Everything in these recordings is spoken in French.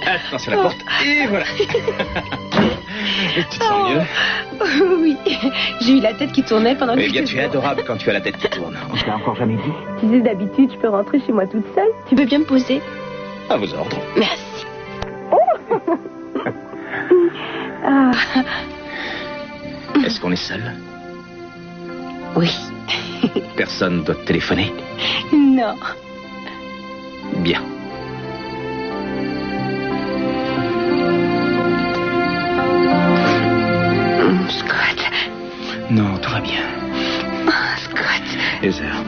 Attention à la porte. Et voilà. Tu te sens mieux? Oui, j'ai eu la tête qui tournait pendant Mais quelques bien, tu es jours. adorable quand tu as la tête qui tourne. On te l'a encore jamais dit? Tu sais, d'habitude, je peux rentrer chez moi toute seule. Tu veux bien me poser? À vos ordres. Merci. Ah. Est-ce qu'on est seul? Oui. Personne ne doit te téléphoner? Non. Bien. Scott. Non, tout va bien. Scott. Heather,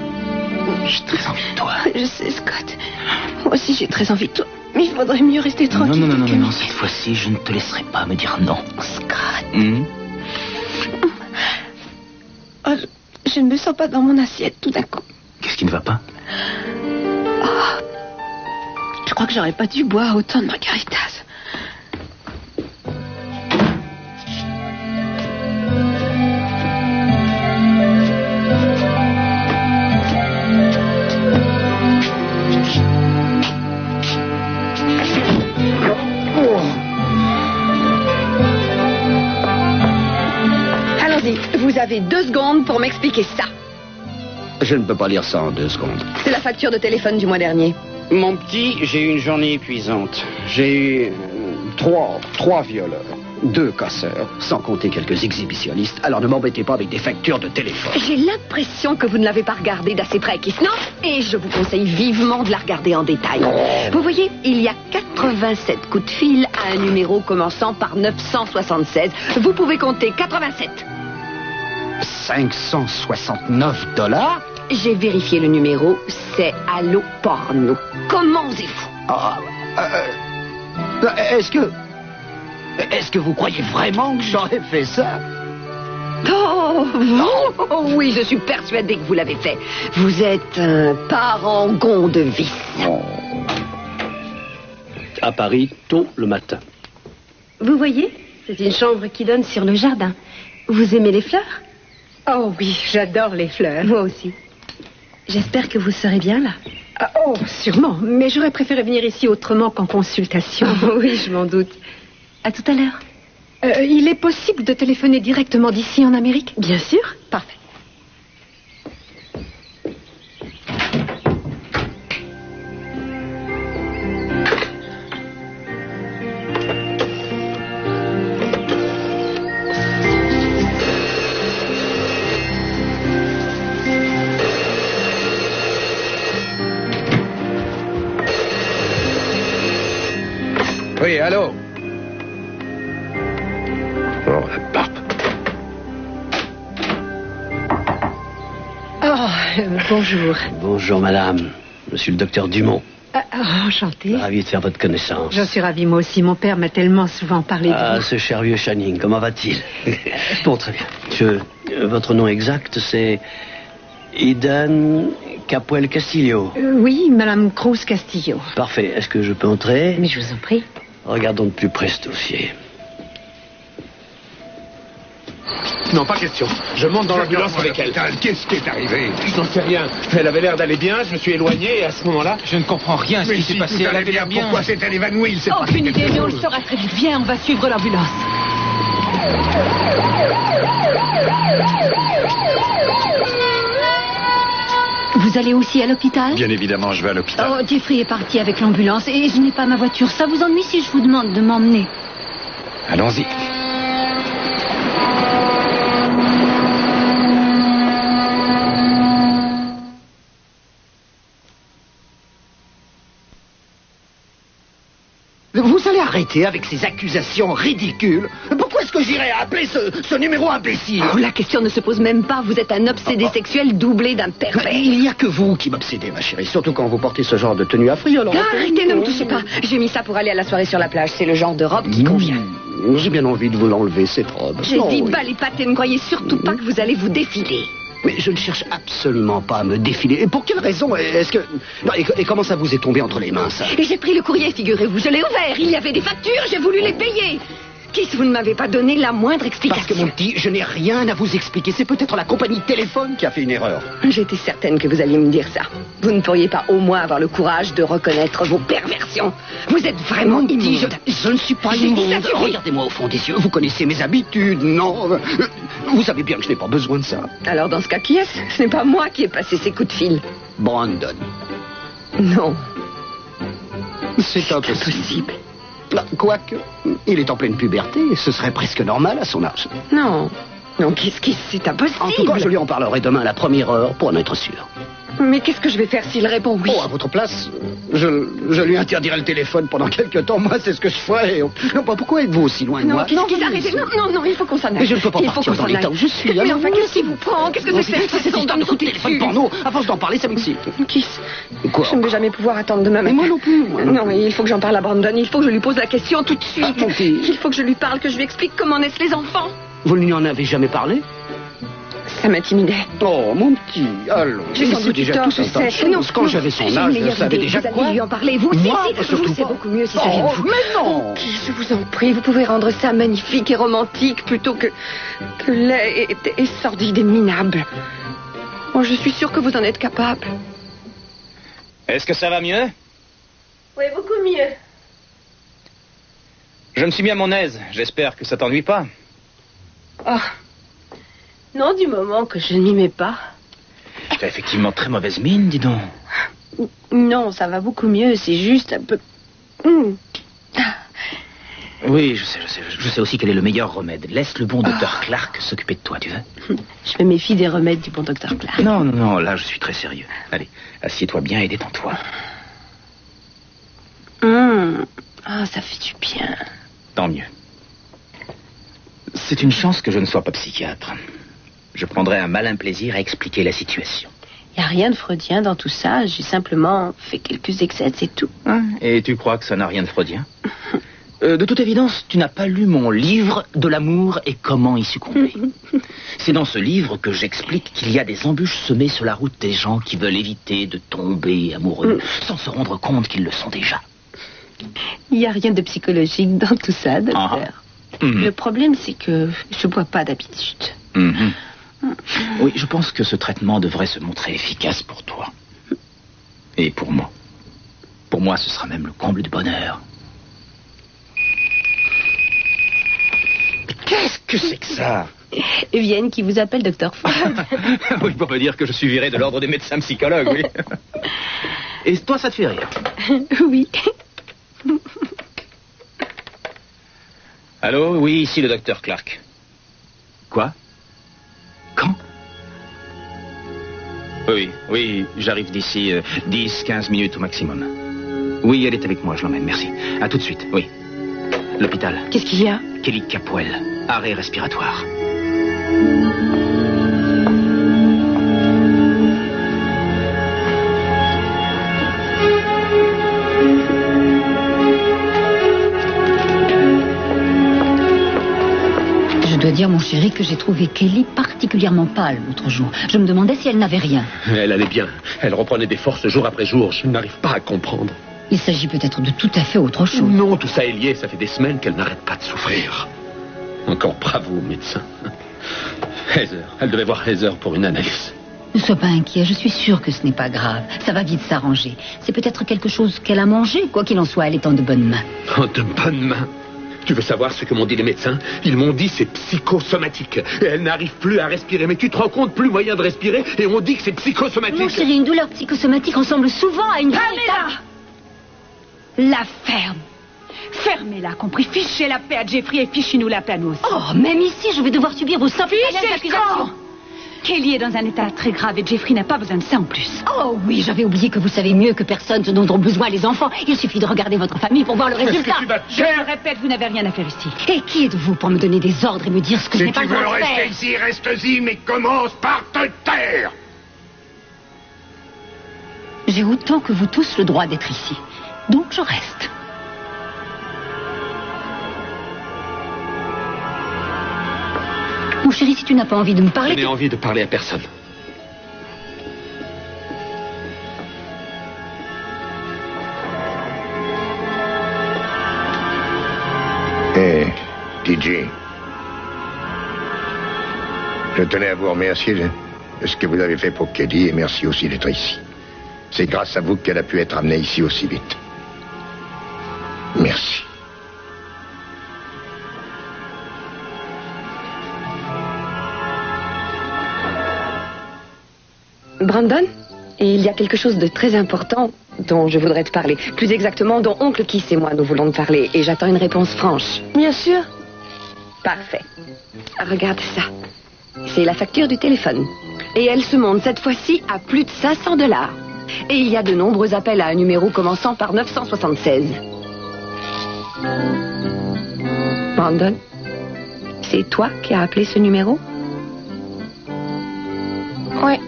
j'ai très envie de toi. Je sais, Scott. Moi aussi, j'ai très envie de toi. Mais il faudrait mieux rester tranquille. Non, cette fois-ci, je ne te laisserai pas me dire non. Scott. Oh, je ne me sens pas dans mon assiette tout d'un coup. Qu'est-ce qui ne va pas? Oh, je crois que j'aurais pas dû boire autant de margaritas. Allons-y, vous avez 2 secondes pour m'expliquer ça. Je ne peux pas lire ça en 2 secondes. C'est la facture de téléphone du mois dernier. Mon petit, j'ai eu une journée épuisante. J'ai eu 3 violeurs, 2 casseurs, sans compter quelques exhibitionnistes. Alors ne m'embêtez pas avec des factures de téléphone. J'ai l'impression que vous ne l'avez pas regardée d'assez près, Kiss, non? Et je vous conseille vivement de la regarder en détail. Vous voyez, il y a 87 coups de fil à un numéro commençant par 976. Vous pouvez compter 87. 569 $? J'ai vérifié le numéro, c'est Allo Porno. Comment osez-vous? Est-ce que vous croyez vraiment que j'aurais fait ça? Oh, oh, oui, je suis persuadée que vous l'avez fait. Vous êtes un parangon de vice. À Paris, tôt le matin. Vous voyez, c'est une chambre qui donne sur le jardin. Vous aimez les fleurs? Oh oui, j'adore les fleurs. Moi aussi. J'espère que vous serez bien là. Ah, oh, sûrement. Mais j'aurais préféré venir ici autrement qu'en consultation. Oui, je m'en doute. À tout à l'heure. Il est possible de téléphoner directement d'ici en Amérique? Bien sûr. Parfait. Oui, allô? Oh, la barbe. Bonjour. Bonjour, madame. Monsieur le docteur Dumont. Enchanté. Ravi de faire votre connaissance. Je suis ravie, moi aussi. Mon père m'a tellement souvent parlé de vous. Ce cher vieux Channing, comment va-t-il? Bon, très bien. Votre nom exact, c'est Eden Capuel Castillo. Oui, Madame Cruz Castillo. Parfait. Est-ce que je peux entrer? Mais je vous en prie. Regardons de plus près ce dossier. Non, pas question. Je monte dans l'ambulance avec elle. Qu'est-ce qui est arrivé? Je n'en sais rien. Elle avait l'air d'aller bien, je me suis éloigné et à ce moment-là... Je ne comprends rien à ce qui s'est passé. Elle avait l'air bien. Pourquoi s'est-elle évanouie? Il s'est passé Aucune idée, quelque mais on le chose. saura très vite. Viens, on va suivre l'ambulance. Vous allez aussi à l'hôpital? Bien évidemment, je vais à l'hôpital. Oh, Jeffrey est parti avec l'ambulance et je n'ai pas ma voiture. Ça vous ennuie si je vous demande de m'emmener? Allons-y. Vous allez arrêter avec ces accusations ridicules. Pourquoi est-ce que j'irais appeler ce numéro imbécile? Oh, la question ne se pose même pas. Vous êtes un obsédé sexuel doublé d'un pervers. Mais il n'y a que vous qui m'obsédez, ma chérie. Surtout quand vous portez ce genre de tenue à frioler. Arrêtez, ne me touchez pas. J'ai mis ça pour aller à la soirée sur la plage. C'est le genre de robe qui convient. J'ai bien envie de vous l'enlever, cette robe. J'ai Oh, dit oui. bas les pattes et ne croyez surtout pas que vous allez vous défiler. Mais je ne cherche absolument pas à me défiler. Et pour quelle raison est-ce que... Non, et comment ça vous est tombé entre les mains, ça? Et j'ai pris le courrier, figurez-vous. Je l'ai ouvert. Il y avait des factures. J'ai voulu les payer. Kiss, vous ne m'avez pas donné la moindre Parce que explication. mon petit, je n'ai rien à vous expliquer. C'est peut-être la compagnie de téléphone qui a fait une erreur. J'étais certaine que vous alliez me dire ça. Vous ne pourriez pas au moins avoir le courage de reconnaître vos perversions. Vous êtes vraiment Mon petit, immonde. je ne suis pas J'ai dit ça, immonde. suffit. Regardez-moi au fond des yeux. Vous connaissez mes habitudes, non? Vous savez bien que je n'ai pas besoin de ça. Alors dans ce cas, qui est-ce? Ce n'est pas moi qui ai passé ces coups de fil. Brandon. Non, C'est impossible. Quoique, il est en pleine puberté. Ce serait presque normal à son âge. non. Non, Kiss, c'est impossible. En tout cas, je lui en parlerai demain à la première heure pour en être sûr. Mais qu'est-ce que je vais faire s'il répond oui? Oh, à votre place, je lui interdirai le téléphone pendant quelques temps. Moi, c'est ce que je ferai. Non, pas pourquoi êtes-vous aussi loin de Non, moi? Kiss, arrêtez. Non, il faut qu'on s'en aille. Mais je ne peux pas Il faut partir qu'on dans s'en l'état aille. où je suis. Mais Alors, enfin, qu'est-ce qui vous prend? Qu'est-ce que c'est que cette cette façon histoire de de coup de téléphone porno? À force d'en parler, ça m'excite. Kiss, Quoi? je ne vais jamais pouvoir attendre demain Mais matin. moi non plus, moi. Non, mais il faut que j'en parle à Brandon. Il faut que je lui pose la question tout de suite. Ah, mon petit. Il faut que je lui parle, que je lui explique comment naissent les enfants. Vous ne lui en avez jamais parlé? Ça m'intimidait. Oh, mon petit, allons. J'ai sans doute eu tort, je sais. Non, Quand j'avais son j'ai âge, une je meilleure savais idée. déjà vous quoi. allez lui en parler. Vous, Moi, si, surtout vous, c'est pas. beaucoup mieux si ça vient de vous. Mais non. Je vous en prie, vous pouvez rendre ça magnifique et romantique plutôt que laid et sordide et minable. Oh, je suis sûre que vous en êtes capable. Est-ce que ça va mieux? Oui, beaucoup mieux. Je me suis mis à mon aise. J'espère que ça t'ennuie pas. Oh. Non, du moment que je ne m'y mets pas. Tu as effectivement très mauvaise mine, dis donc. Non, ça va beaucoup mieux, c'est juste un peu... Oui, je sais. Je sais aussi quel est le meilleur remède. Laisse le bon docteur Clark s'occuper de toi, tu veux? Je me méfie des remèdes du bon docteur Clark. Non, là, je suis très sérieux. Allez, assieds-toi bien et détends-toi. Ah, ça fait du bien. Tant mieux. C'est une chance que je ne sois pas psychiatre. Je prendrais un malin plaisir à expliquer la situation. Il n'y a rien de freudien dans tout ça. J'ai simplement fait quelques excès, c'est tout. Et tu crois que ça n'a rien de freudien? De toute évidence, tu n'as pas lu mon livre de l'amour et comment y succomber. C'est dans ce livre que j'explique qu'il y a des embûches semées sur la route des gens qui veulent éviter de tomber amoureux sans se rendre compte qu'ils le sont déjà. Il n'y a rien de psychologique dans tout ça, docteur. Le problème, c'est que je bois pas d'habitude. Oui, je pense que ce traitement devrait se montrer efficace pour toi. Et pour moi. Pour moi, ce sera même le comble du bonheur. Qu'est-ce que c'est que ça? Vienne qui vous appelle docteur Freud. Oui, pour me dire que je suis viré de l'ordre des médecins psychologues, oui. Et toi, ça te fait rire? Oui. Allô? Oui, ici le docteur Clark. Quoi? Quand? Oui, j'arrive d'ici 10-15 minutes au maximum. Oui, elle est avec moi, je l'emmène, merci. À tout de suite, oui. L'hôpital. Qu'est-ce qu'il y a? Kelly Capwell, arrêt respiratoire. Je dois dire, mon chéri, que j'ai trouvé Kelly particulièrement pâle l'autre jour. Je me demandais si elle n'avait rien. Elle allait bien. Elle reprenait des forces jour après jour. Je n'arrive pas à comprendre. Il s'agit peut-être de tout à fait autre chose. Non, tout ça est lié. Ça fait des semaines qu'elle n'arrête pas de souffrir. Encore bravo, médecin. Heather. Elle devait voir Heather pour une analyse. Ne sois pas inquiet, je suis sûre que ce n'est pas grave. Ça va vite s'arranger. C'est peut-être quelque chose qu'elle a mangé. Quoi qu'il en soit, elle est en de bonnes mains. En de bonnes mains. Tu veux savoir ce que m'ont dit les médecins? Ils m'ont dit c'est psychosomatique. Et elle n'arrive plus à respirer. Mais tu te rends compte, plus moyen de respirer, et on dit que c'est psychosomatique. Mon chéri, une douleur psychosomatique ressemble souvent à une... Fermez-la! La ferme. Fermez-la, compris. Fichez la paix à Jeffrey et fichez-nous la paix à nous aussi. Oh, même ici, je vais devoir subir vos simples accusations. Kelly est dans un état très grave et Jeffrey n'a pas besoin de ça en plus. Oh oui, j'avais oublié que vous savez mieux que personne ce dont ont besoin les enfants. Il suffit de regarder votre famille pour voir le résultat. Je le répète, vous n'avez rien à faire ici. Et qui êtes-vous pour me donner des ordres et me dire ce que je n'ai pas le droit de faire? Si tu veux rester ici, reste-y, mais commence par te taire. J'ai autant que vous tous le droit d'être ici. Donc je reste. Mon chéri, si tu n'as pas envie de me Je parler... n'ai envie de parler à personne. Hé, TJ, je tenais à vous remercier de ce que vous avez fait pour Kelly et merci aussi d'être ici. C'est grâce à vous qu'elle a pu être amenée ici aussi vite. Merci. Brandon, il y a quelque chose de très important dont je voudrais te parler. Plus exactement, dont Oncle Keith et moi nous voulons te parler. Et j'attends une réponse franche. Bien sûr. Parfait. Regarde ça. C'est la facture du téléphone. Et elle se monte cette fois-ci à plus de $500. Et il y a de nombreux appels à un numéro commençant par 976. Brandon, c'est toi qui as appelé ce numéro? Ouais.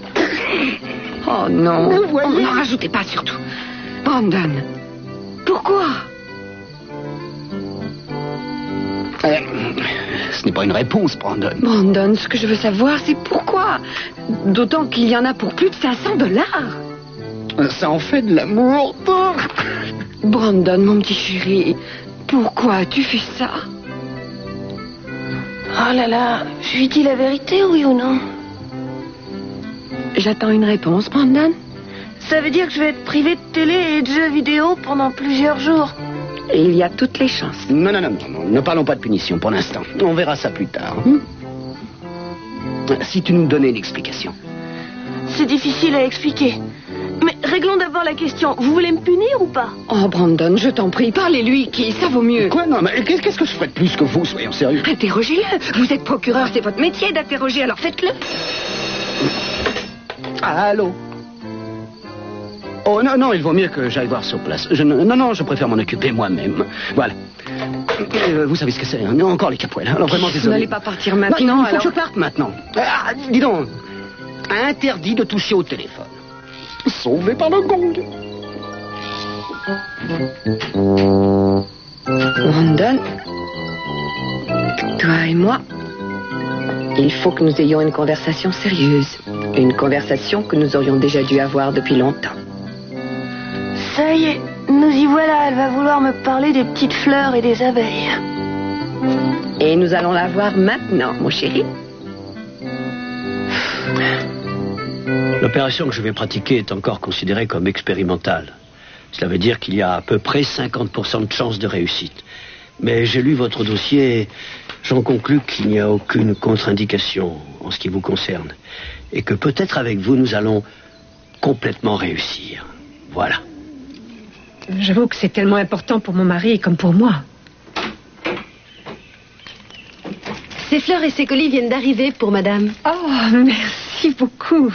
Oh non. N'en rajoutez pas surtout. Brandon, pourquoi? Ce n'est pas une réponse, Brandon. Brandon, ce que je veux savoir, c'est pourquoi. D'autant qu'il y en a pour plus de $500. Ça en fait de l'amour. Brandon, mon petit chéri, pourquoi tu fais ça? Oh là là, je lui dis la vérité, oui ou non? J'attends une réponse, Brandon. Ça veut dire que je vais être privé de télé et de jeux vidéo pendant plusieurs jours. Et il y a toutes les chances. Non, ne parlons pas de punition pour l'instant. On verra ça plus tard. Si tu nous donnais une explication. C'est difficile à expliquer. Mais réglons d'abord la question. Vous voulez me punir ou pas? Oh, Brandon, je t'en prie, parlez-lui, qui ça vaut mieux. Quoi? Non, mais qu'est-ce que je ferais de plus que vous, soyons sérieux? Interrogez-le. Vous êtes procureur, c'est votre métier d'interroger, alors faites-le. Allô? Oh non, il vaut mieux que j'aille voir sur place. Non, je préfère m'en occuper moi-même. Voilà. Vous savez ce que c'est, hein? Encore les Capoel. Alors vraiment désolé. Vous n'allez pas partir maintenant, il faut que je parte maintenant. Dis donc, interdit de toucher au téléphone. Sauvé par le gong. Brandon, toi et moi, il faut que nous ayons une conversation sérieuse. Une conversation que nous aurions déjà dû avoir depuis longtemps. Ça y est, nous y voilà. Elle va vouloir me parler des petites fleurs et des abeilles. Et nous allons la voir maintenant, mon chéri. L'opération que je vais pratiquer est encore considérée comme expérimentale. Cela veut dire qu'il y a à peu près 50% de chances de réussite. Mais j'ai lu votre dossier et j'en conclus qu'il n'y a aucune contre-indication en ce qui vous concerne. Et que peut-être avec vous, nous allons complètement réussir. Voilà. J'avoue que c'est tellement important pour mon mari comme pour moi. Ces fleurs et ces colis viennent d'arriver pour madame. Oh, merci beaucoup.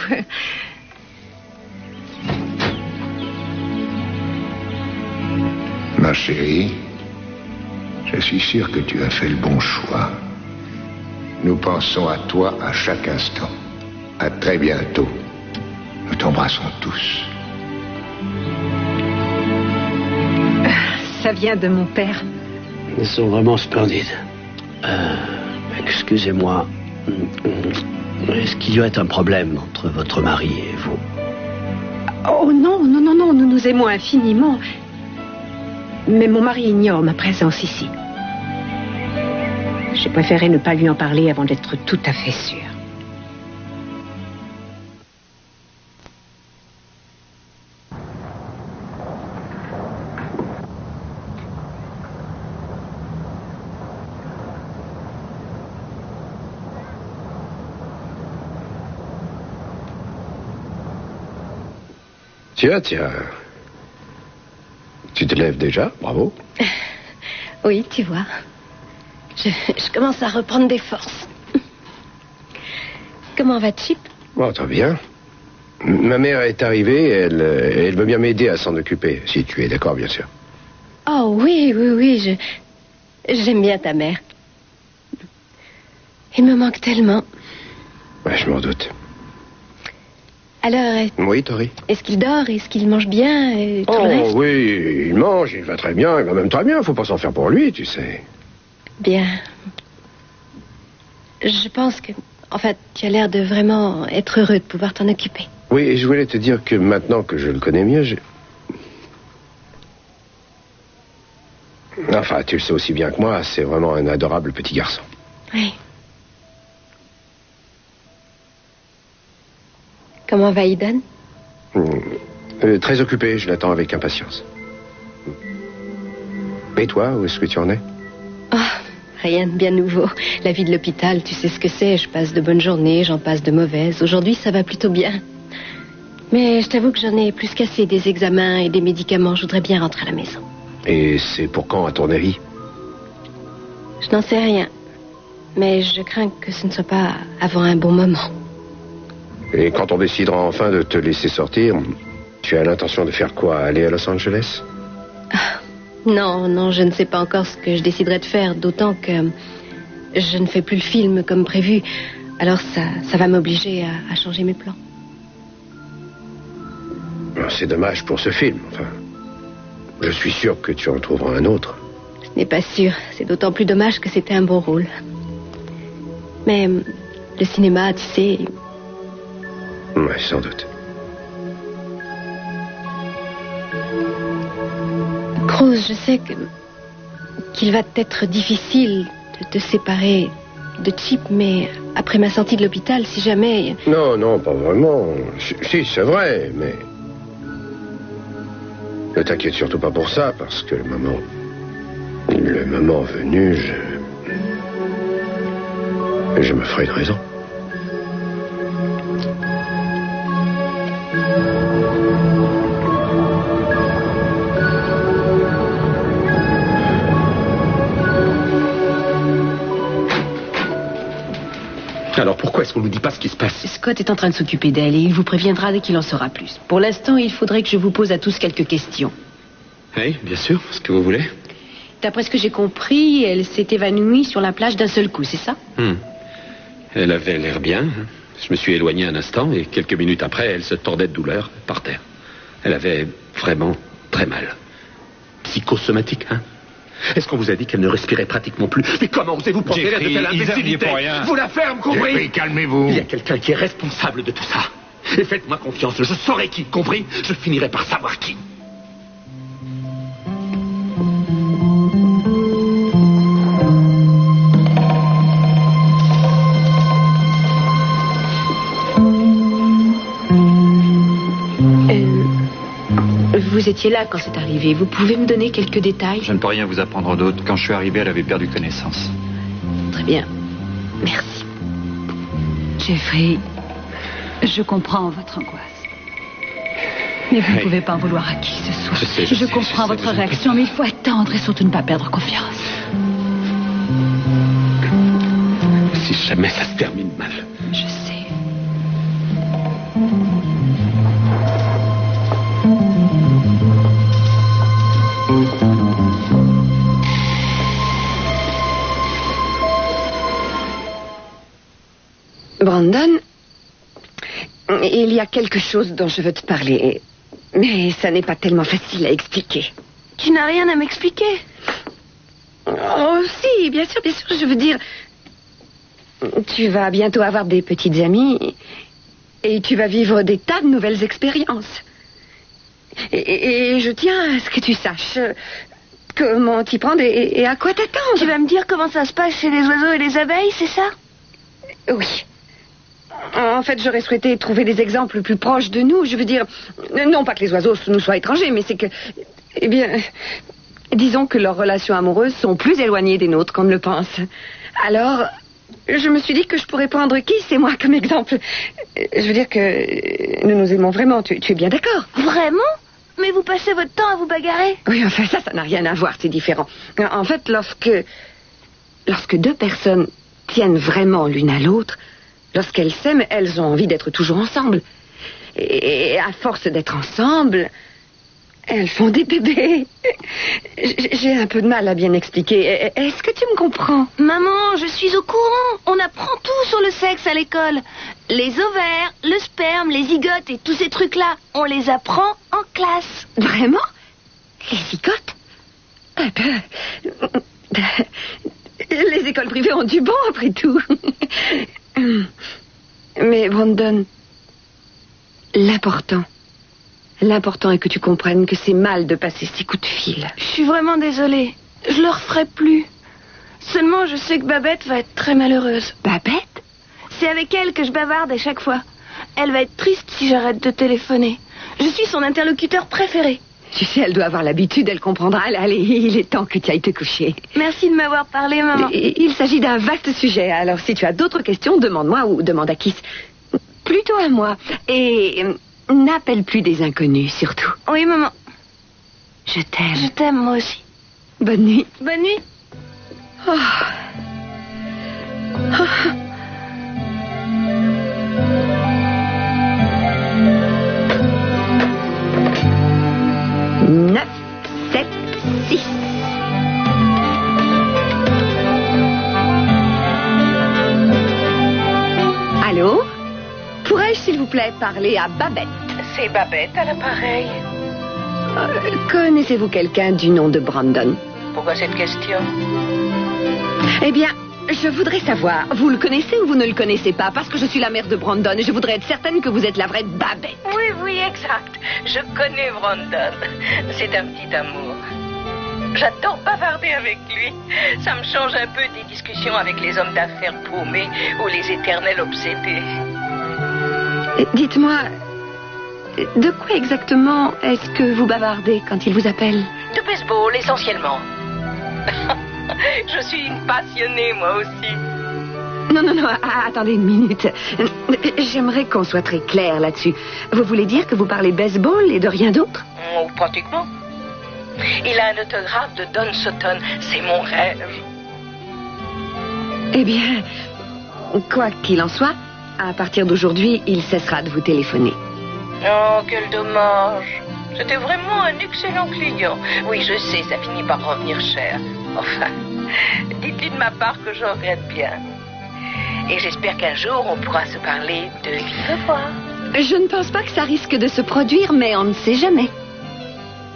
Ma chérie, je suis sûr que tu as fait le bon choix. Nous pensons à toi à chaque instant. À très bientôt. Nous t'embrassons tous. Ça vient de mon père. Ils sont vraiment splendides. Excusez-moi. Est-ce qu'il y aurait un problème entre votre mari et vous? Oh non, nous nous aimons infiniment. Mais mon mari ignore ma présence ici. J'ai préféré ne pas lui en parler avant d'être tout à fait sûre. Tiens. Tu te lèves déjà? Bravo. Oui, tu vois. Je commence à reprendre des forces. Comment va Chip? Bon, très bien. Ma mère est arrivée, elle veut bien m'aider à s'en occuper, si tu es d'accord, bien sûr. Oh oui, j'aime bien ta mère. Il me manque tellement. Ouais, je m'en doute. Alors, oui, Tori. Est-ce qu'il dort? Est-ce qu'il mange bien? Tout le reste? Oui, il mange, il va très bien, il va même très bien, faut pas s'en faire pour lui, tu sais. Bien. Je pense que, en fait, tu as l'air de vraiment être heureux de pouvoir t'en occuper. Oui, et je voulais te dire que maintenant que je le connais mieux, Enfin, tu le sais aussi bien que moi, c'est vraiment un adorable petit garçon. Oui. Comment va Eden? Très occupé, je l'attends avec impatience. Et toi, où est-ce que tu en es? Oh, rien de bien nouveau. La vie de l'hôpital, tu sais ce que c'est. Je passe de bonnes journées, j'en passe de mauvaises. Aujourd'hui, ça va plutôt bien. Mais je t'avoue que j'en ai plus qu'assez des examens et des médicaments. Je voudrais bien rentrer à la maison. Et c'est pour quand, à ton avis? Je n'en sais rien. Mais je crains que ce ne soit pas avant un bon moment. Et quand on décidera enfin de te laisser sortir, tu as l'intention de faire quoi? Aller à Los Angeles? Non, je ne sais pas encore ce que je déciderai de faire, d'autant que je ne fais plus le film comme prévu. Alors ça va m'obliger à changer mes plans. C'est dommage pour ce film, enfin. Je suis sûr que tu en trouveras un autre. Ce n'est pas sûr. C'est d'autant plus dommage que c'était un bon rôle. Mais le cinéma, tu sais... Oui, sans doute. Cruz, je sais qu'il va être difficile de te séparer de Chip, mais après ma sortie de l'hôpital, si jamais... Non, pas vraiment. Si, c'est vrai, mais... Ne t'inquiète surtout pas pour ça, parce que le moment venu, je me ferai une raison. Alors pourquoi est-ce qu'on ne nous dit pas ce qui se passe? Scott est en train de s'occuper d'elle et il vous préviendra dès qu'il en saura plus. Pour l'instant, il faudrait que je vous pose à tous quelques questions. Oui, bien sûr, ce que vous voulez. D'après ce que j'ai compris, elle s'est évanouie sur la plage d'un seul coup, c'est ça? Elle avait l'air bien. Je me suis éloigné un instant et quelques minutes après, elle se tordait de douleur par terre. Elle avait vraiment très mal. Psychosomatique, hein? Est-ce qu'on vous a dit qu'elle ne respirait pratiquement plus? Mais comment osez-vous penser de telle imbécilité? Vous la ferme, compris? Jeffrey, calmez-vous. Il y a quelqu'un qui est responsable de tout ça. Et faites-moi confiance, je saurai qui, compris? Je finirai par savoir qui. Vous étiez là quand c'est arrivé. Vous pouvez me donner quelques détails? Je ne peux rien vous apprendre d'autre. Quand je suis arrivé, elle avait perdu connaissance. Très bien. Merci. Jeffrey, je comprends votre angoisse. Mais vous ne pouvez pas en vouloir à qui que ce soit. Je comprends votre réaction, mais il faut attendre et surtout ne pas perdre confiance. Si jamais ça se termine mal. Je sais. Brandon, il y a quelque chose dont je veux te parler, mais ça n'est pas tellement facile à expliquer. Tu n'as rien à m'expliquer? Oh, si, bien sûr, je veux dire... Tu vas bientôt avoir des petites amies et tu vas vivre des tas de nouvelles expériences. Et je tiens à ce que tu saches comment t'y prendre et à quoi t'attendre. Tu vas me dire comment ça se passe chez les oiseaux et les abeilles, c'est ça? Oui. En fait, j'aurais souhaité trouver des exemples plus proches de nous. Je veux dire, non pas que les oiseaux nous soient étrangers, mais c'est que... Eh bien, disons que leurs relations amoureuses sont plus éloignées des nôtres qu'on ne le pense. Alors, je me suis dit que je pourrais prendre qui, c'est moi, comme exemple. Je veux dire que nous nous aimons vraiment. Tu es bien d'accord? Vraiment? Mais vous passez votre temps à vous bagarrer? Oui, enfin, ça n'a rien à voir, c'est différent. En fait, lorsque deux personnes tiennent vraiment l'une à l'autre, lorsqu'elles s'aiment, elles ont envie d'être toujours ensemble. Et à force d'être ensemble, elles font des bébés. J'ai un peu de mal à bien expliquer. Est-ce que tu me comprends? Maman, je suis au courant. On apprend tout sur le sexe à l'école. Les ovaires, le sperme, les zygotes et tous ces trucs-là, on les apprend en classe. Vraiment? Les zygotes? Les écoles privées ont du bon, après tout. Mais Brandon, l'important est que tu comprennes que c'est mal de passer ces coups de fil. Je suis vraiment désolée. Je le referai plus. Seulement, je sais que Babette va être très malheureuse. Babette? C'est avec elle que je bavarde à chaque fois. Elle va être triste si j'arrête de téléphoner. Je suis son interlocuteur préféré. Tu sais, elle doit avoir l'habitude, elle comprendra. Allez, il est temps que tu ailles te coucher. Merci de m'avoir parlé, maman. Il s'agit d'un vaste sujet. Alors, si tu as d'autres questions, demande-moi ou demande à Kiss. Plutôt à moi. Et n'appelle plus des inconnus, surtout. Oui, maman. Je t'aime. Je t'aime, moi aussi. Bonne nuit. Bonne nuit. Oh. Oh. 9, 7, 6. Allô? Pourrais-je, s'il vous plaît, parler à Babette? C'est Babette à l'appareil. Connaissez-vous quelqu'un du nom de Brandon? Pourquoi cette question? Eh bien, je voudrais savoir, vous le connaissez ou vous ne le connaissez pas? Parce que je suis la mère de Brandon et je voudrais être certaine que vous êtes la vraie Babette. Oui, exact. Je connais Brandon. C'est un petit amour. J'adore bavarder avec lui. Ça me change un peu des discussions avec les hommes d'affaires paumés ou les éternels obsédés. Dites-moi, de quoi exactement est-ce que vous bavardez quand il vous appelle? De baseball, essentiellement. Je suis une passionnée, moi aussi. Non, attendez une minute. J'aimerais qu'on soit très clair là-dessus. Vous voulez dire que vous parlez baseball et de rien d'autre? Oh, pratiquement. Il a un autographe de Don Sutton. C'est mon rêve. Eh bien, quoi qu'il en soit, à partir d'aujourd'hui, il cessera de vous téléphoner. Oh, quel dommage. C'était vraiment un excellent client. Oui, je sais, ça finit par revenir cher. Enfin, dites-lui de ma part que je regrette bien. Et j'espère qu'un jour, on pourra se parler de vive voix. Je ne pense pas que ça risque de se produire, mais on ne sait jamais.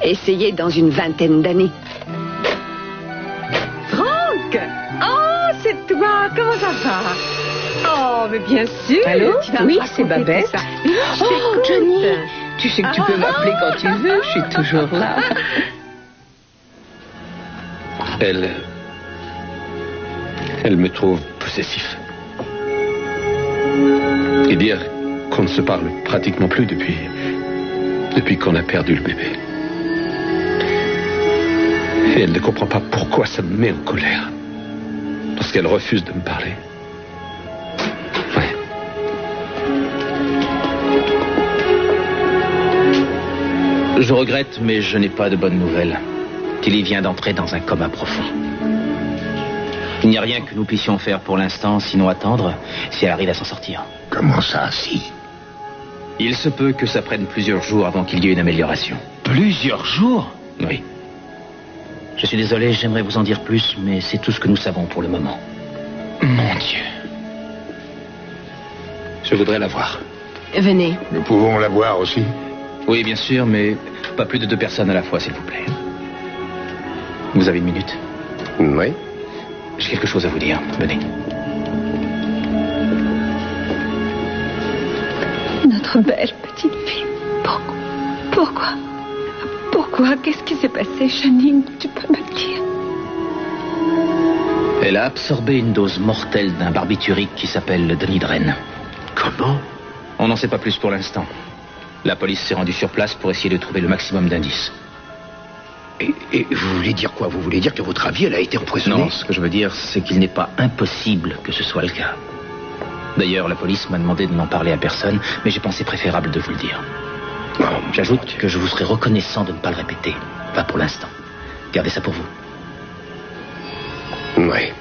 Essayez dans une vingtaine d'années. Franck! Oh, c'est toi! Comment ça va? Oh, mais bien sûr! Allô? Oui, c'est Babette. Oh, Johnny! Tu sais que tu peux m'appeler quand tu veux, je suis toujours là. Elle me trouve possessif. Et dire qu'on ne se parle pratiquement plus depuis qu'on a perdu le bébé. Et elle ne comprend pas pourquoi ça me met en colère. Parce qu'elle refuse de me parler. Ouais. Je regrette, mais je n'ai pas de bonnes nouvelles. Tilly vient d'entrer dans un coma profond. Il n'y a rien que nous puissions faire pour l'instant, sinon attendre si elle arrive à s'en sortir. Comment ça, si? Il se peut que ça prenne plusieurs jours avant qu'il y ait une amélioration. Plusieurs jours? Oui. Je suis désolé, j'aimerais vous en dire plus, mais c'est tout ce que nous savons pour le moment. Mon Dieu. Je voudrais la voir. Venez. Nous pouvons la voir aussi? Oui, bien sûr, mais pas plus de 2 personnes à la fois, s'il vous plaît. Vous avez une minute? Oui. J'ai quelque chose à vous dire. Venez. Notre belle petite fille. Pourquoi? Qu'est-ce qui s'est passé, Janine? Tu peux me le dire? Elle a absorbé une dose mortelle d'un barbiturique qui s'appelle le Donidrène. Comment? On n'en sait pas plus pour l'instant. La police s'est rendue sur place pour essayer de trouver le maximum d'indices. Et vous voulez dire quoi? Vous voulez dire que votre avis, elle a été empoisonnée? Non, ce que je veux dire, c'est qu'il n'est pas impossible que ce soit le cas. D'ailleurs, la police m'a demandé de n'en parler à personne, mais j'ai pensé préférable de vous le dire. J'ajoute que je vous serai reconnaissant de ne pas le répéter. Pas pour l'instant. Gardez ça pour vous. Oui.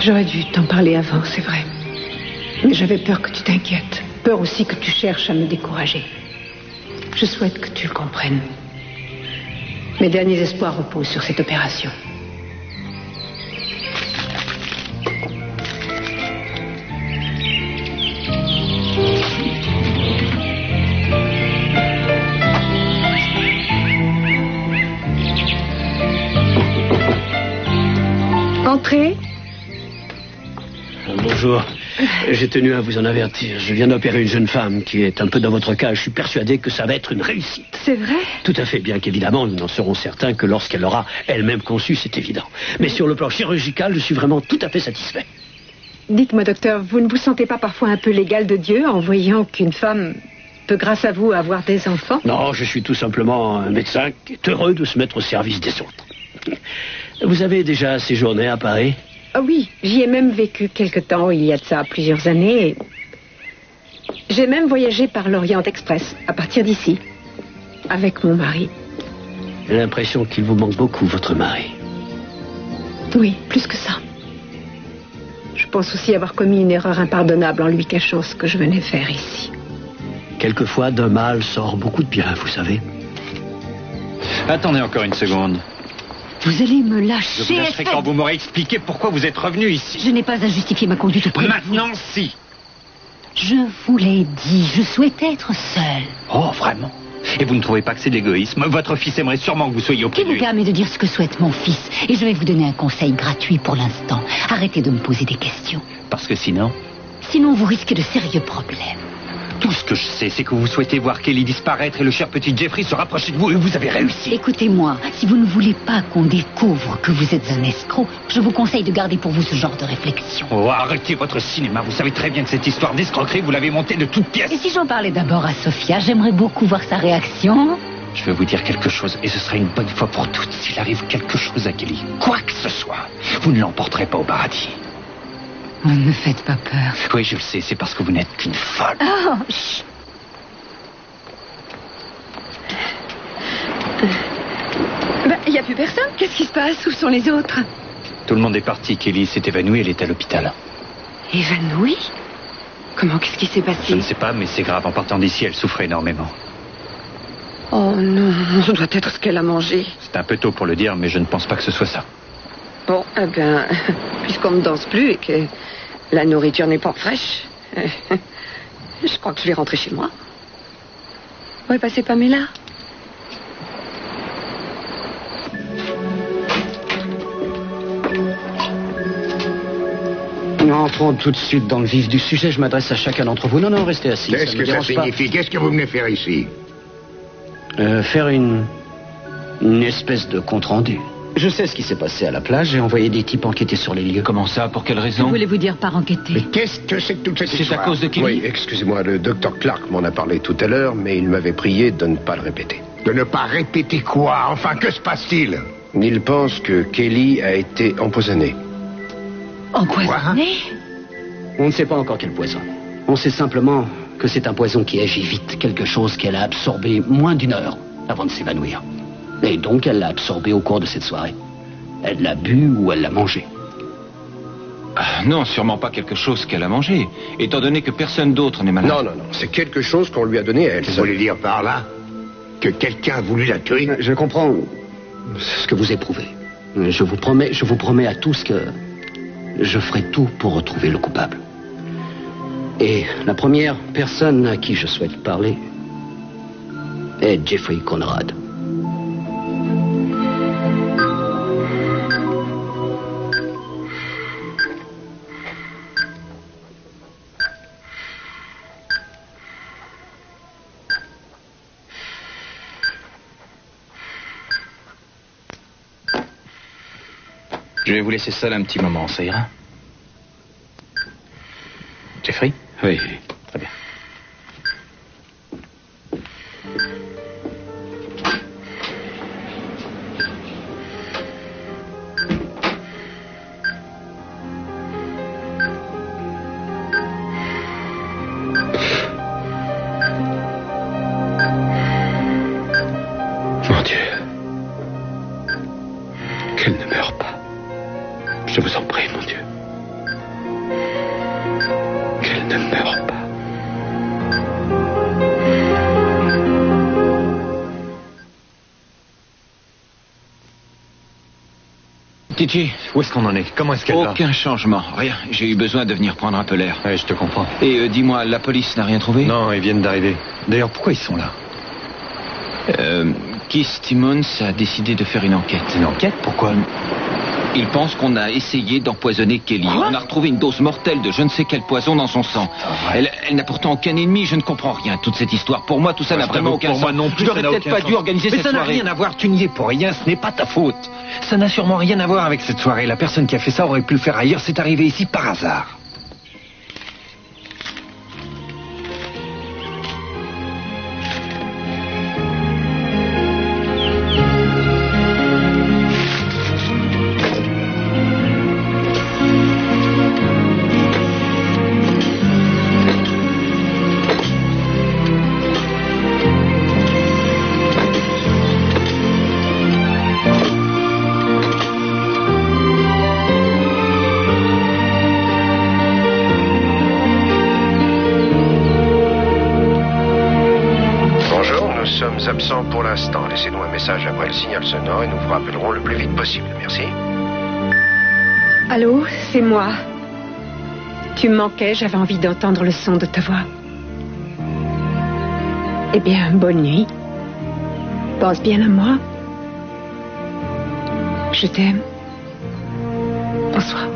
J'aurais dû t'en parler avant, c'est vrai. Mais j'avais peur que tu t'inquiètes. Peur aussi que tu cherches à me décourager. Je souhaite que tu le comprennes. Mes derniers espoirs reposent sur cette opération. Entrez. Bonjour. J'ai tenu à vous en avertir. Je viens d'opérer une jeune femme qui est un peu dans votre cas. Je suis persuadé que ça va être une réussite. C'est vrai? Tout à fait, bien qu'évidemment, nous n'en serons certains que lorsqu'elle l'aura elle-même conçu, c'est évident. Mais sur le plan chirurgical, je suis vraiment tout à fait satisfait. Dites-moi, docteur, vous ne vous sentez pas parfois un peu l'égal de Dieu en voyant qu'une femme peut, grâce à vous, avoir des enfants? Non, je suis tout simplement un médecin qui est heureux de se mettre au service des autres. Vous avez déjà séjourné à Paris? Ah oui, j'y ai même vécu quelque temps, il y a de ça plusieurs années. J'ai même voyagé par l'Orient Express, à partir d'ici, avec mon mari. J'ai l'impression qu'il vous manque beaucoup, votre mari. Oui, plus que ça. Je pense aussi avoir commis une erreur impardonnable en lui cachant ce que je venais faire ici. Quelquefois, d'un mal sort beaucoup de bien, vous savez. Attendez encore une seconde. Vous allez me lâcher. Je vous lâcherai quand vous m'aurez expliqué pourquoi vous êtes revenu ici. Je n'ai pas à justifier ma conduite auprès de vous. Maintenant, si. Je vous l'ai dit, je souhaitais être seule. Oh, vraiment? Et vous ne trouvez pas que c'est de l'égoïsme? Votre fils aimerait sûrement que vous soyez auprès de lui. Qui vous permet de dire ce que souhaite mon fils? Et je vais vous donner un conseil gratuit pour l'instant. Arrêtez de me poser des questions. Parce que sinon... Sinon, vous risquez de sérieux problèmes. Tout ce que je sais, c'est que vous souhaitez voir Kelly disparaître et le cher petit Jeffrey se rapprocher de vous et vous avez réussi. Écoutez-moi, si vous ne voulez pas qu'on découvre que vous êtes un escroc, je vous conseille de garder pour vous ce genre de réflexion. Oh, arrêtez votre cinéma. Vous savez très bien que cette histoire d'escroquerie, vous l'avez montée de toutes pièces. Et si j'en parlais d'abord à Sophia, j'aimerais beaucoup voir sa réaction. Je vais vous dire quelque chose, et ce sera une bonne fois pour toutes. S'il arrive quelque chose à Kelly, quoi que ce soit, vous ne l'emporterez pas au paradis. Oh, ne me faites pas peur. Oui, je le sais, c'est parce que vous n'êtes qu'une folle. Oh, chut. Il n'y a plus personne. Qu'est-ce qui se passe? Où sont les autres? Tout le monde est parti. Kelly s'est évanouie, elle est à l'hôpital. Évanouie? Comment? Qu'est-ce qui s'est passé? Je ne sais pas, mais c'est grave. En partant d'ici, elle souffrait énormément. Oh non, ce doit être ce qu'elle a mangé. C'est un peu tôt pour le dire, mais je ne pense pas que ce soit ça. Bon, eh bien, puisqu'on ne danse plus et que la nourriture n'est pas fraîche, je crois que je vais rentrer chez moi. Où est passée Pamela? Entrons tout de suite dans le vif du sujet. Je m'adresse à chacun d'entre vous. Non, restez assis. Qu'est-ce que ça signifie? Qu'est-ce que vous venez faire ici? Faire une espèce de compte-rendu. Je sais ce qui s'est passé à la plage. J'ai envoyé des types enquêter sur les lieux. Comment ça? Pour quelle Que raison? voulez-vous dire par enquêter? Mais qu'est-ce que c'est que toute cette histoire? C'est à cause de Kelly? Oui, excusez-moi, le docteur Clark m'en a parlé tout à l'heure, mais il m'avait prié de ne pas le répéter. De ne pas répéter quoi? Enfin, que se passe-t-il? Il pense que Kelly a été empoisonnée. Empoisonnée? On ne sait pas encore quel poison. On sait simplement que c'est un poison qui agit vite. Quelque chose qu'elle a absorbé moins d'une heure avant de s'évanouir. Et donc, elle l'a absorbé au cours de cette soirée. Elle l'a bu ou elle l'a mangé. Ah, non, sûrement pas quelque chose qu'elle a mangé, étant donné que personne d'autre n'est malade. Non, c'est quelque chose qu'on lui a donné à elle. Vous voulez dire par là que quelqu'un a voulu la tuer? Je comprends ce que vous éprouvez. Je vous promets à tous que je ferai tout pour retrouver le coupable. Et la première personne à qui je souhaite parler est Jeffrey Conrad. Je vais vous laisser seul un petit moment, ça ira? Jeffrey? Oui. Très bien. Mon Dieu. Qu'elle ne meure pas. Je vous en prie, mon Dieu. meurs pas. Titi, où est-ce qu'on en est? Comment est-ce qu'elle va? Aucun changement, rien. J'ai eu besoin de venir prendre un peu l'air. Ouais, je te comprends. Et dis-moi, la police n'a rien trouvé? Non, ils viennent d'arriver. D'ailleurs, pourquoi ils sont là? Keith Timmons a décidé de faire une enquête. Une enquête? Pourquoi? Il pense qu'on a essayé d'empoisonner Kelly. On a retrouvé une dose mortelle de je ne sais quel poison dans son sang. Elle n'a pourtant aucun ennemi, je ne comprends rien. Toute cette histoire, pour moi, tout ça n'a vraiment aucun sens. Pour moi non plus, je n'aurais peut-être pas dû organiser cette soirée. Mais ça n'a rien à voir, tu n'y es pour rien, ce n'est pas ta faute. Ça n'a sûrement rien à voir avec cette soirée. La personne qui a fait ça aurait pu le faire ailleurs, c'est arrivé ici par hasard. Absent pour l'instant. Laissez-nous un message après le signal sonore et nous vous rappellerons le plus vite possible. Merci. Allô, c'est moi. Tu me manquais, j'avais envie d'entendre le son de ta voix. Eh bien, bonne nuit. Pense bien à moi. Je t'aime. Bonsoir.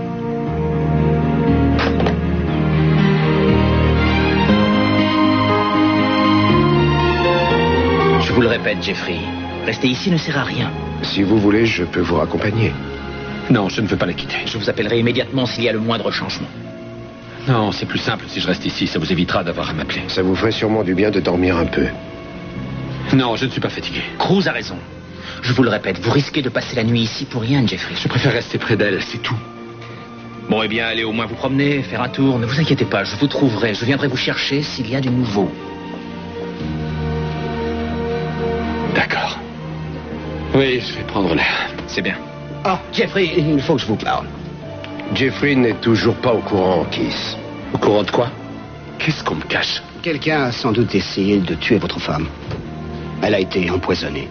Je vous le répète, Jeffrey, rester ici ne sert à rien. Si vous voulez, je peux vous raccompagner. Non, je ne veux pas la quitter. Je vous appellerai immédiatement s'il y a le moindre changement. Non, c'est plus simple si je reste ici, ça vous évitera d'avoir à m'appeler. Ça vous ferait sûrement du bien de dormir un peu. Non, je ne suis pas fatigué. Cruz a raison. Je vous le répète, vous risquez de passer la nuit ici pour rien, Jeffrey. Je préfère rester près d'elle, c'est tout. Bon, eh bien, allez au moins vous promener, faire un tour. Ne vous inquiétez pas, je vous trouverai. Je viendrai vous chercher s'il y a du nouveau. D'accord. Oui, je vais prendre l'air. C'est bien. Ah, Jeffrey, il faut que je vous parle. Jeffrey n'est toujours pas au courant, Keith. Au courant de quoi? Qu'est-ce qu'on me cache? Quelqu'un a sans doute essayé de tuer votre femme. Elle a été empoisonnée.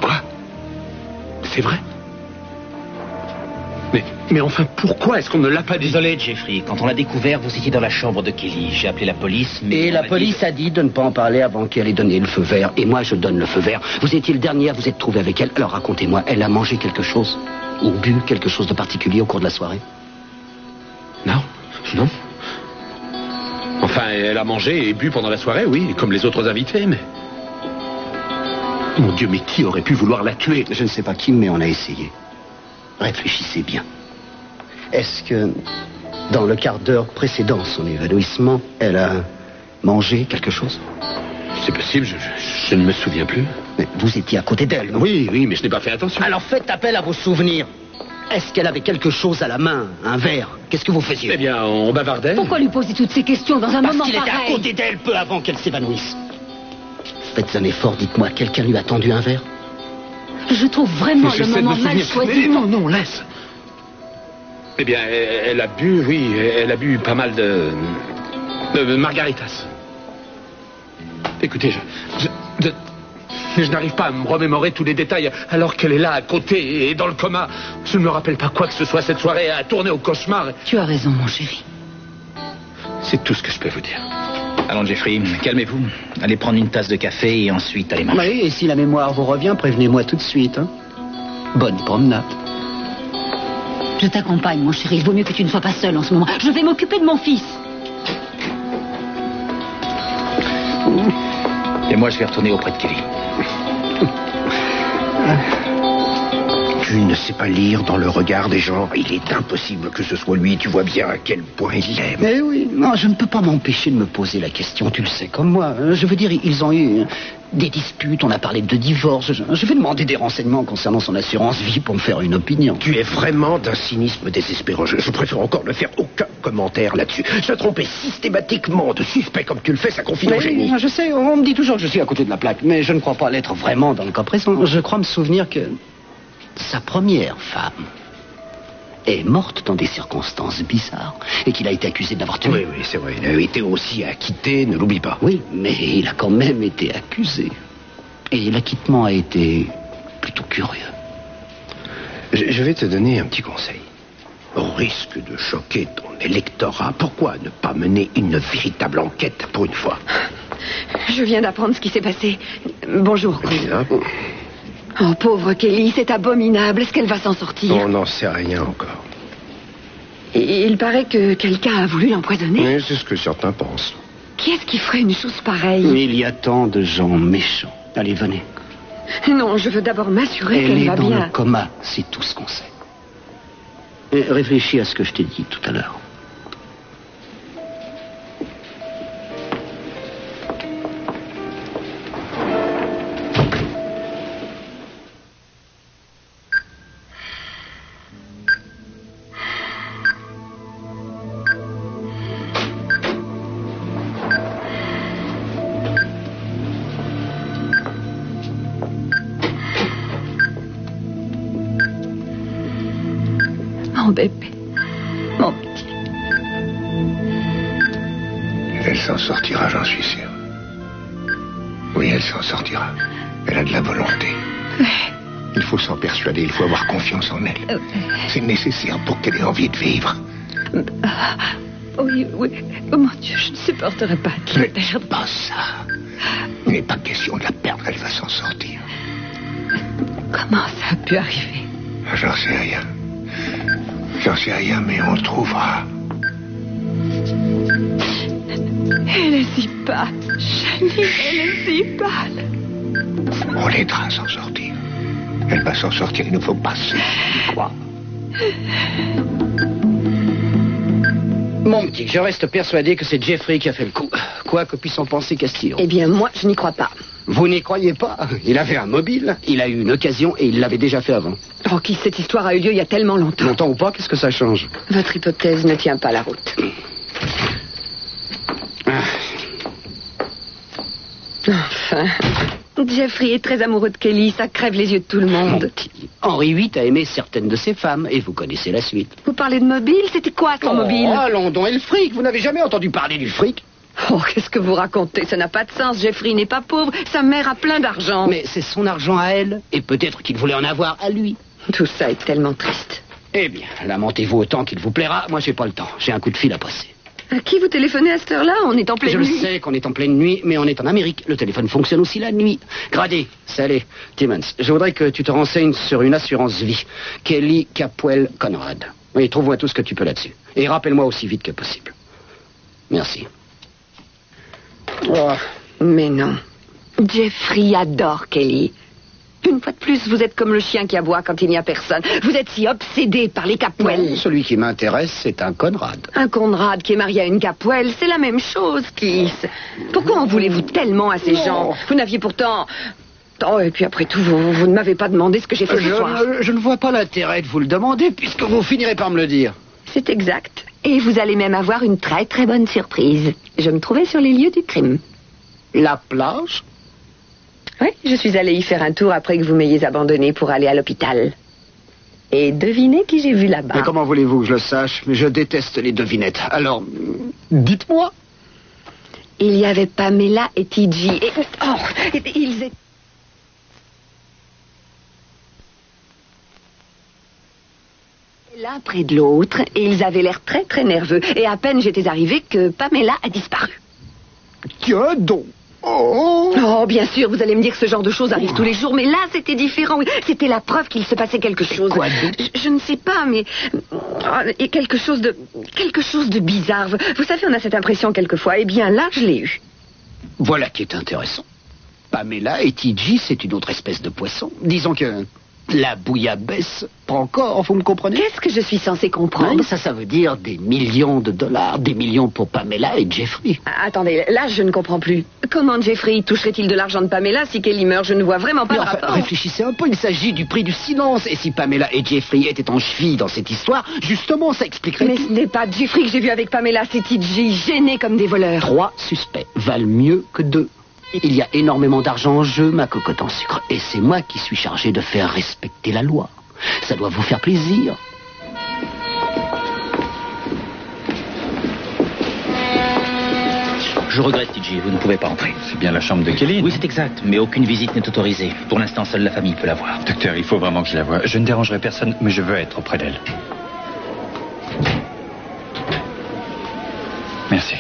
Quoi? C'est vrai? Mais enfin, pourquoi est-ce qu'on ne l'a pas dit? Désolé, Jeffrey. Quand on l'a découvert, vous étiez dans la chambre de Kelly. J'ai appelé la police, mais... Et la police a dit de ne pas en parler avant qu'elle ait donné le feu vert. Et moi, je donne le feu vert. Vous étiez le dernier à vous être trouvé avec elle. Alors racontez-moi, elle a mangé quelque chose? Ou bu quelque chose de particulier au cours de la soirée? Non, non. Enfin, elle a mangé et bu pendant la soirée, oui, comme les autres invités, mais... Mon Dieu, mais qui aurait pu vouloir la tuer? Je ne sais pas qui, mais on a essayé. Réfléchissez bien. Est-ce que, dans le quart d'heure précédant son évanouissement, elle a mangé quelque chose? C'est possible, je ne me souviens plus. Mais vous étiez à côté d'elle, non? Oui, mais je n'ai pas fait attention. Alors faites appel à vos souvenirs. Est-ce qu'elle avait quelque chose à la main? Un verre? Qu'est-ce que vous faisiez? Eh bien, on bavardait. Pourquoi lui poser toutes ces questions dans un moment Parce qu'il pareil? était à côté d'elle peu avant qu'elle s'évanouisse. Faites un effort, dites-moi, quelqu'un lui a tendu un verre? Je trouve vraiment le moment mal choisi. Mais non, laisse. Eh bien, elle a bu, oui, elle a bu pas mal de margaritas. Écoutez, je n'arrive pas à me remémorer tous les détails alors qu'elle est là à côté et dans le coma. Je ne me rappelle pas quoi que ce soit. Cette soirée a tourné au cauchemar. Tu as raison, mon chéri. C'est tout ce que je peux vous dire. Allons, Jeffrey, calmez-vous. Allez prendre une tasse de café et ensuite allez marcher. Oui, et si la mémoire vous revient, prévenez-moi tout de suite. Hein. Bonne promenade. Je t'accompagne, mon chéri. Il vaut mieux que tu ne sois pas seul en ce moment. Je vais m'occuper de mon fils. Et moi, je vais retourner auprès de Kelly. Tu ne sais pas lire dans le regard des gens. Il est impossible que ce soit lui. Tu vois bien à quel point il l'aime. Eh oui, non, je ne peux pas m'empêcher de me poser la question. Tu le sais comme moi. Je veux dire, ils ont eu des disputes. On a parlé de divorce. Je vais demander des renseignements concernant son assurance vie pour me faire une opinion. Tu es vraiment d'un cynisme désespérant. Je préfère encore ne faire aucun commentaire là-dessus. Se tromper systématiquement de suspect comme tu le fais, ça confine au génie. Je sais, on me dit toujours que je suis à côté de la plaque, mais je ne crois pas l'être vraiment dans le cas présent. Je crois me souvenir que sa première femme est morte dans des circonstances bizarres et qu'il a été accusé de l'avoir tuée. Oui, c'est vrai. Il a été aussi acquitté, ne l'oublie pas. Oui, mais il a quand même été accusé. Et l'acquittement a été plutôt curieux. Je vais te donner un petit conseil. Au risque de choquer ton électorat, pourquoi ne pas mener une véritable enquête pour une fois? Je viens d'apprendre ce qui s'est passé. Bonjour. Bien. Oh, pauvre Kelly, c'est abominable. Est-ce qu'elle va s'en sortir? On n'en sait rien encore. Et il paraît que quelqu'un a voulu l'empoisonner. Oui, c'est ce que certains pensent. Qui est-ce qui ferait une chose pareille? Il y a tant de gens méchants. Allez, venez. Non, je veux d'abord m'assurer qu'elle va bien. Elle est dans le coma, c'est tout ce qu'on sait. Et réfléchis à ce que je t'ai dit tout à l'heure. Mon bébé, mon petit. Elle s'en sortira, j'en suis sûr. Oui, elle s'en sortira. Elle a de la volonté. Il faut s'en persuader, il faut avoir confiance en elle. C'est nécessaire pour qu'elle ait envie de vivre. Oui. Oh mon Dieu, je ne supporterai pas de la perdre. Pas ça. Il n'est pas question de la perdre, elle va s'en sortir. Comment ça a pu arriver? J'en sais rien. J'en sais rien, mais on le trouvera. Elle est si pâle, Chani, elle est si pâle. On l'aidera à s'en sortir. Elle va s'en sortir, il ne faut pas se croire. Mon petit, je reste persuadé que c'est Jeffrey qui a fait le coup. Quoi que puisse en penser Castillo. Eh bien, moi, je n'y crois pas. Vous n'y croyez pas? Il avait un mobile, il a eu une occasion et il l'avait déjà fait avant. Oh, cette histoire a eu lieu il y a tellement longtemps. Longtemps ou pas, qu'est-ce que ça change? Votre hypothèse ne tient pas la route. Enfin, Jeffrey est très amoureux de Kelly, ça crève les yeux de tout le monde. Henri VIII a aimé certaines de ses femmes et vous connaissez la suite. Vous parlez de mobile? C'était quoi son mobile? Allons donc, et le fric? Vous n'avez jamais entendu parler du fric? Oh, qu'est-ce que vous racontez? Ça n'a pas de sens. Jeffrey n'est pas pauvre. Sa mère a plein d'argent. Mais c'est son argent à elle. Et peut-être qu'il voulait en avoir à lui. Tout ça est tellement triste. Eh bien, lamentez-vous autant qu'il vous plaira. Moi, j'ai pas le temps. J'ai un coup de fil à passer. À qui vous téléphonez à cette heure-là? On est en pleine nuit. Je sais qu'on est en pleine nuit, mais on est en Amérique. Le téléphone fonctionne aussi la nuit. Grady, salut. Timmons, je voudrais que tu te renseignes sur une assurance vie. Kelly Capwell Conrad. Oui, trouve-moi tout ce que tu peux là-dessus. Et rappelle-moi aussi vite que possible. Merci. Oh, mais non. Jeffrey adore Kelly. Une fois de plus, vous êtes comme le chien qui aboie quand il n'y a personne. Vous êtes si obsédé par les Capwell. Non, celui qui m'intéresse, c'est un Conrad. Un Conrad qui est marié à une Capwell, c'est la même chose, Keith. Pourquoi en voulez-vous tellement à ces gens? Vous n'aviez pourtant... Oh, et puis après tout, vous ne m'avez pas demandé ce que j'ai fait ce soir. Je ne vois pas l'intérêt de vous le demander, puisque vous finirez par me le dire. C'est exact. Et vous allez même avoir une très très bonne surprise. Je me trouvais sur les lieux du crime. La plage? Oui, je suis allée y faire un tour après que vous m'ayez abandonné pour aller à l'hôpital. Et devinez qui j'ai vu là-bas. Mais comment voulez-vous que je le sache? Mais je déteste les devinettes. Alors, dites-moi. Il y avait Pamela et TJ. Et ils étaient... l'un près de l'autre, et ils avaient l'air très très nerveux. Et à peine j'étais arrivée que Pamela a disparu. Tiens donc. Oh, bien sûr, vous allez me dire que ce genre de choses arrive tous les jours, mais là, c'était différent. Oui, c'était la preuve qu'il se passait quelque chose. Quoi donc? Je ne sais pas, mais... et quelque chose de bizarre. Vous savez, on a cette impression quelquefois. Eh bien, là, je l'ai eu. Voilà qui est intéressant. Pamela et TJ, c'est une autre espèce de poisson. Disons que... la bouillabaisse, pas encore, vous me comprenez? Qu'est-ce que je suis censée comprendre? Oui, ça veut dire des millions de dollars, des millions pour Pamela et Jeffrey. Attendez, là je ne comprends plus. Comment Jeffrey toucherait-il de l'argent de Pamela si Kelly meurt? Je ne vois vraiment pas le rapport. Réfléchissez un peu, il s'agit du prix du silence. Et si Pamela et Jeffrey étaient en cheville dans cette histoire, justement, ça expliquerait... Mais ce n'est pas Jeffrey que j'ai vu avec Pamela, c'est TJ, gêné comme des voleurs. 3 suspects valent mieux que 2. Il y a énormément d'argent en jeu, ma cocotte en sucre. Et c'est moi qui suis chargé de faire respecter la loi. Ça doit vous faire plaisir. Je regrette, TJ, vous ne pouvez pas entrer. C'est bien la chambre de Kelly. Oui, c'est exact, mais aucune visite n'est autorisée. Pour l'instant, seule la famille peut la voir. Docteur, il faut vraiment que je la voie. Je ne dérangerai personne, mais je veux être auprès d'elle. Merci.